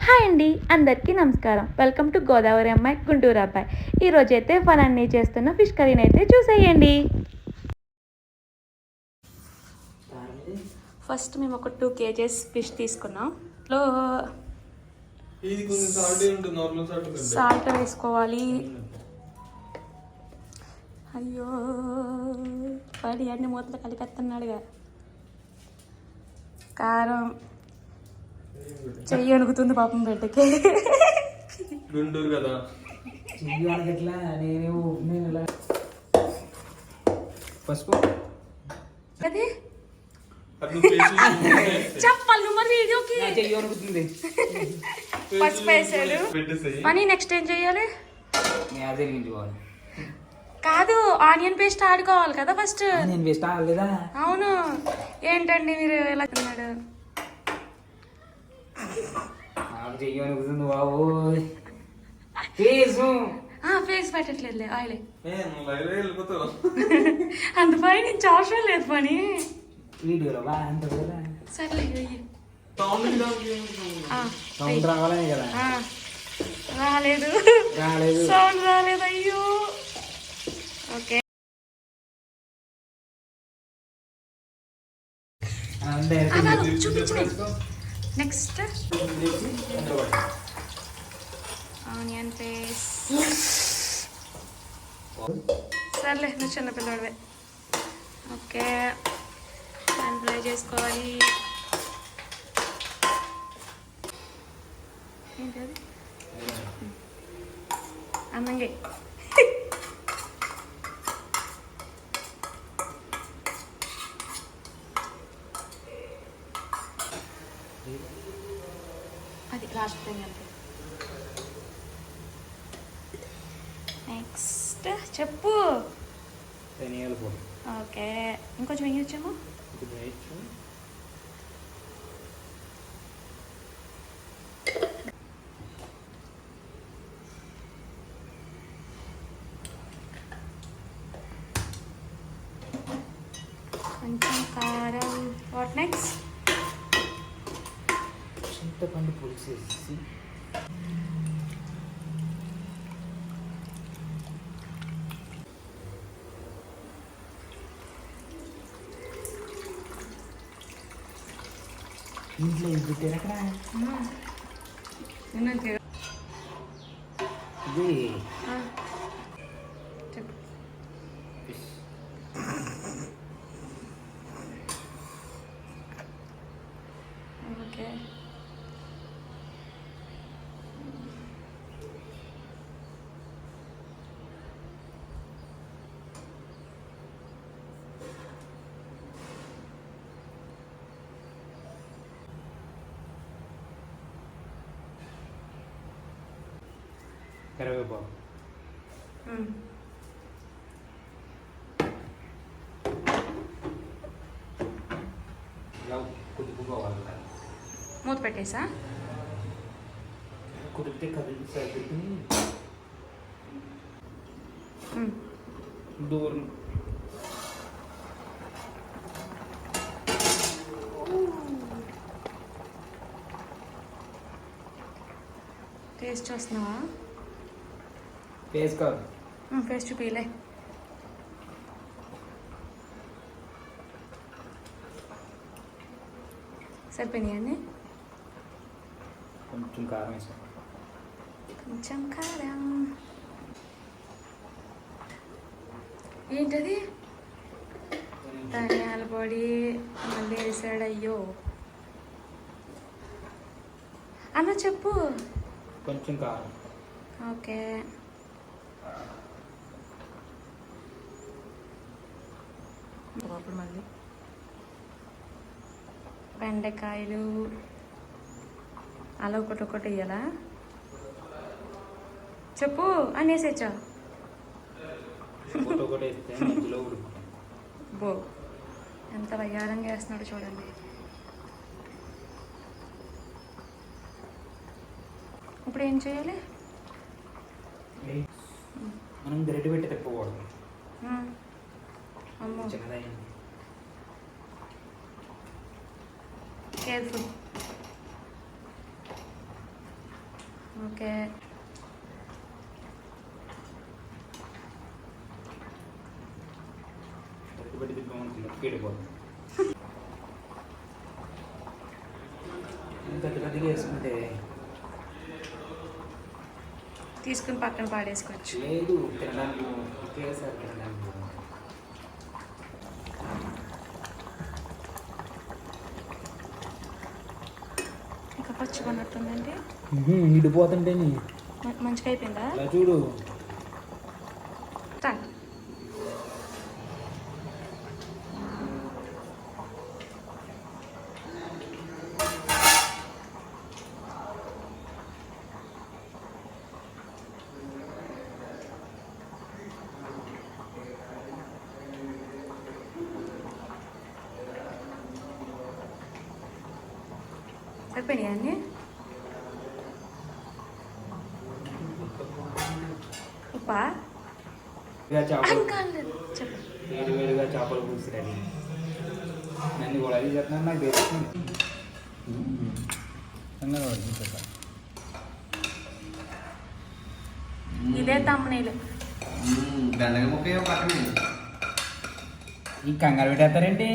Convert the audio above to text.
Hi అండి, అందరికీ నమస్కారం. వెల్కమ్ టు గోదావరి అమ్మాయి గుంటూరు అబ్బాయి. ఈరోజైతే ఫన్ అన్నీ చేస్తున్న ఫిష్ కర్రీని అయితే చూసేయండి. ఫస్ట్ మేము ఒక 2 kgs ఫిష్ తీసుకున్నాం. సాల్ట్ వేసుకోవాలి. అయ్యో పడి అన్ని మూతలు కలిపెత్తన్నాడుగా. కారం చెయ్యి వణుకుతుంది పాపం బిడ్డకి. గుంటూరు కదా పసుపు అది చెప్పాలి మరి వీడియోకి. పసుపు వేసాడు అని నెక్స్ట్ ఏం చెయ్యాలి? కాదు, ఆనియన్ పేస్ట్ ఆడుకోవాలి కదా ఫస్ట్. అవును, ఏంటండి మీరు ఇలా తిన్నాడు? ఫేస్ పెట్టట్లేదు, ఆయిల్ అంత పని నుంచి అవసరం లేదు పని. సర్లే రాలేదు, సౌండ్ రాలేదు. అయ్యో ఓకే, చూపించు. Next onion paste. సర్లే, నువ్వు చిన్నపిల్లడివే. ఓకే, దాన్ని ఫ్రై చేసుకోవాలి. ఏంటది? అన్నంగా అది లాస్ట్ టైం అంటే. నెక్స్ట్ చెప్పు. ఓకే, ఇంకొంచెం వేయొచ్చేమో. కొంచెం కారం. What next? చింతపండు పులుసు వేసి ఇంట్లో ఇది పెట్టారు అక్కడ. ఇది ఓకే, కరివేపాకు. కుదుపుకోవాలి. మూత పెట్టేసా? కుదిరితే కదిలి దూరం. టేస్ట్ చూస్తున్నావా? ఫేస్ కాదు, ఫేస్ చూపిలే. సరిపోయినాయండి. కొంచెం కారం వేసాం. కొంచెం కారం. ఏంటది? ధనియాల పొడి మళ్ళీ వేసాడు. అయ్యో అన్న చెప్పు. కొంచెం కారం. ఓకే, అప్పుడు మళ్ళీ బెండకాయలు అలా ఒకటి వేయాలా? చెప్పు అనేసేచ్చా. బో ఎంత వయ్యారంగా వేస్తున్నాడు చూడండి. ఇప్పుడు ఏం చేయాలి? మనం గరిటె పెట్టి తిప్పకూడదు. అమ్మో, చిన్నదైంది. కేర్ఫుల్. ఓకే. గరిటె పెట్టి తిప్పమంటుంది పీడిపోతుంది. పెద్ద పెద్దగా వేసుకుంటే తీసుకుని పక్కన పాడేసుకోవచ్చు. లేదు తినడానికి ఒకేసారి తినడానికి ఇంకా పచ్చిపోయినట్టుందండి. ఇడిపోతుంటే మంచిగా అయిపోయిందా? అలా చూడు. స్టార్ట్. సరిపోయినాయి అన్నీ. ఉప్పా చేపలు చెప్పు. వేడివేడిగా చేపలు పులుసు రెడీ. నన్ను కూడా అది చెప్తున్నాను నాకు తెలుస్తుంది. ఇదే తమ్మునీళ్ళు. బెండకాయ ముక్క పక్కనే. ఈ కంగారు పెట్టేస్తారేంటి?